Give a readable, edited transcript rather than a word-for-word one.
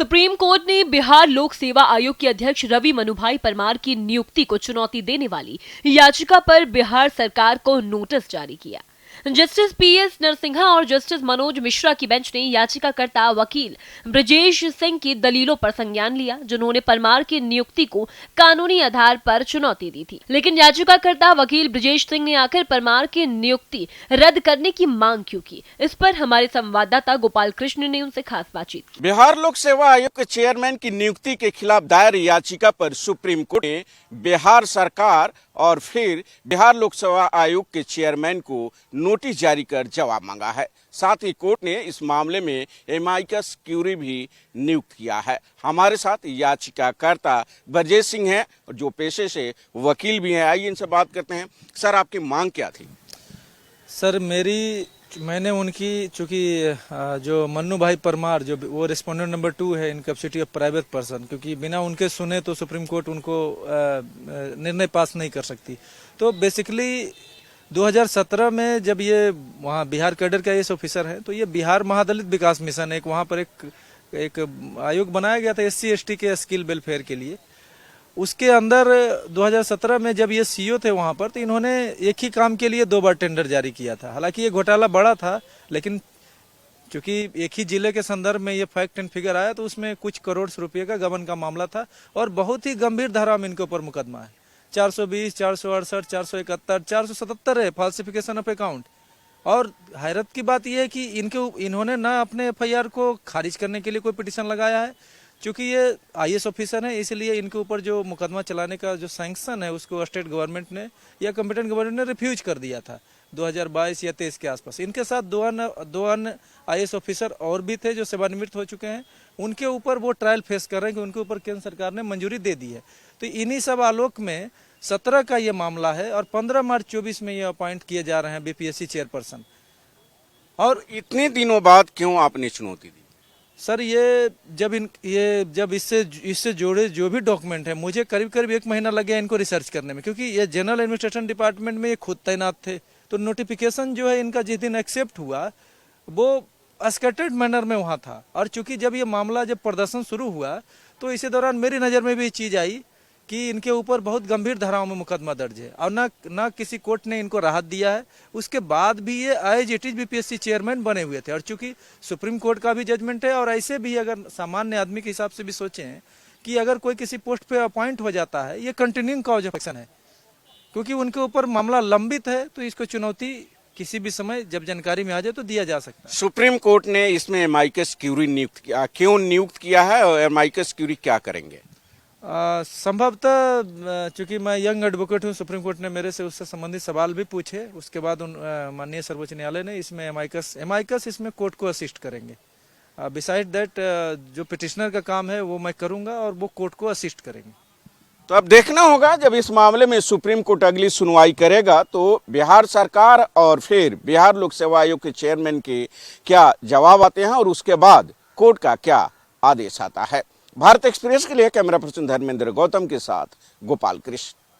Supreme court ने बिहार लोक सेवा आयोग के अध्यक्ष रवि मनुभाई परमार की नियुक्ति को चुनौती देने वाली याचिका पर बिहार सरकार को नोटिस जारी किया। जस्टिस पीएस नरसिंहा और जस्टिस मनोज मिश्रा की बेंच ने याचिकाकर्ता वकील ब्रजेश सिंह की दलीलों पर संज्ञान लिया, जिन्होंने परमार की नियुक्ति को कानूनी आधार पर चुनौती दी थी। लेकिन याचिकाकर्ता वकील ब्रजेश सिंह ने आखिर परमार की नियुक्ति रद्द करने की मांग क्यों की, इस पर हमारे संवाददाता गोपाल कृष्ण ने उनसे खास बातचीत की। बिहार लोक सेवा आयोग के चेयरमैन की नियुक्ति के खिलाफ दायर याचिका पर सुप्रीम कोर्ट ने बिहार सरकार और फिर बिहार लोक सेवा आयोग के चेयरमैन को नोटिस जारी कर जवाब मांगा है। साथ ही कोर्ट ने इस मामले में एमाइकस क्यूरी भी नियुक्त किया है। हमारे साथ याचिकाकर्ता ब्रजेश सिंह हैं, जो पेशे से वकील भी हैं। आइए इनसे बात करते हैं। सर, आपकी मांग क्या थी? सर, मैंने उनकी, चूंकि जो मन्नू भाई परमार, जो वो रिस्पोंडेंट नंबर 2 है in capacity of private person, क्योंकि बिना उनके सुने तो सुप्रीम कोर्ट उनको निर्णय पास नहीं कर सकती। तो बेसिकली 2017 में जब ये वहाँ बिहार कैडर का एस ऑफिसर है, तो ये बिहार महादलित विकास मिशन एक वहाँ पर एक आयोग बनाया गया था SC ST के स्किल वेलफेयर के लिए। उसके अंदर 2017 में जब ये सीईओ थे वहां पर, तो इन्होंने एक ही काम के लिए 2 बार टेंडर जारी किया था। हालांकि ये घोटाला बड़ा था, लेकिन चूंकि एक ही जिले के संदर्भ में ये फैक्ट एंड फिगर आया, तो उसमें कुछ करोड़ रुपए का गबन का मामला था और बहुत ही गंभीर धारा में इनके ऊपर मुकदमा है। 420, 468, 471, 477 है फॉल्सिफिकेशन ऑफ अकाउंट। और हैरत की बात यह है कि इन्होंने ना अपने FIR को खारिज करने के लिए कोई पिटीशन लगाया है। चूंकि ये IAS ऑफिसर है, इसलिए इनके ऊपर जो मुकदमा चलाने का जो सैंक्शन है उसको स्टेट गवर्नमेंट ने या कॉम्पिटेंट गवर्नमेंट ने रिफ्यूज कर दिया था 2022 या 23 के आसपास। इनके साथ दो अन्य IAS ऑफिसर और भी थे जो सेवानिवृत्त हो चुके हैं। उनके ऊपर वो ट्रायल फेस कर रहे हैं कि उनके ऊपर केंद्र सरकार ने मंजूरी दे दी है। तो इन्हीं सब आलोक में 17 का ये मामला है और 15 मार्च 24 में ये अपॉइंट किए जा रहे हैं BPSC चेयरपर्सन। और इतने दिनों बाद क्यों आपने चुनौती दी? सर, जब इससे जुड़े जो भी डॉक्यूमेंट है, मुझे करीब 1 महीना लग गया इनको रिसर्च करने में, क्योंकि ये जनरल एडमिनिस्ट्रेशन डिपार्टमेंट में ये खुद तैनात थे। तो नोटिफिकेशन जो है इनका जिस दिन एक्सेप्ट हुआ वो स्कैटर्ड मैनर में वहाँ था। और चूंकि जब ये मामला जब प्रदर्शन शुरू हुआ, तो इसी दौरान मेरी नज़र में भी ये चीज़ आई कि इनके ऊपर बहुत गंभीर धाराओं में मुकदमा दर्ज है और ना किसी कोर्ट ने इनको राहत दिया है। उसके बाद भी ये as it is BPSC chairman बने हुए थे। और चूंकि सुप्रीम कोर्ट का भी जजमेंट है, और ऐसे भी अगर सामान्य आदमी के हिसाब से भी सोचें कि अगर कोई किसी पोस्ट पे अपॉइंट हो जाता है, ये कंटिन्यूइंग कॉज ऑफ एक्शन है, क्योंकि उनके ऊपर मामला लंबित है। तो इसको चुनौती किसी भी समय जब जानकारी में आ जाए तो दिया जा सकता है। सुप्रीम कोर्ट ने इसमें एमाइकस क्यूरी नियुक्त किया, क्यों नियुक्त किया है और एमाइकस क्यूरी क्या करेंगे? संभवतः चूंकि मैं यंग एडवोकेट हूं, सुप्रीम कोर्ट ने मेरे से उससे संबंधित सवाल भी पूछे। उसके बाद माननीय सर्वोच्च न्यायालय ने इसमें एमाइकस इसमें कोर्ट को असिस्ट करेंगे। बिसाइड दैट जो पिटिशनर का काम है वो मैं करूंगा और वो कोर्ट को असिस्ट करेंगे। तो अब देखना होगा, जब इस मामले में सुप्रीम कोर्ट अगली सुनवाई करेगा तो बिहार सरकार और फिर बिहार लोक सेवा आयोग के चेयरमैन के क्या जवाब आते हैं और उसके बाद कोर्ट का क्या आदेश आता है। भारत एक्सप्रेस के लिए कैमरा पर्सन धर्मेंद्र गौतम के साथ गोपाल कृष्ण।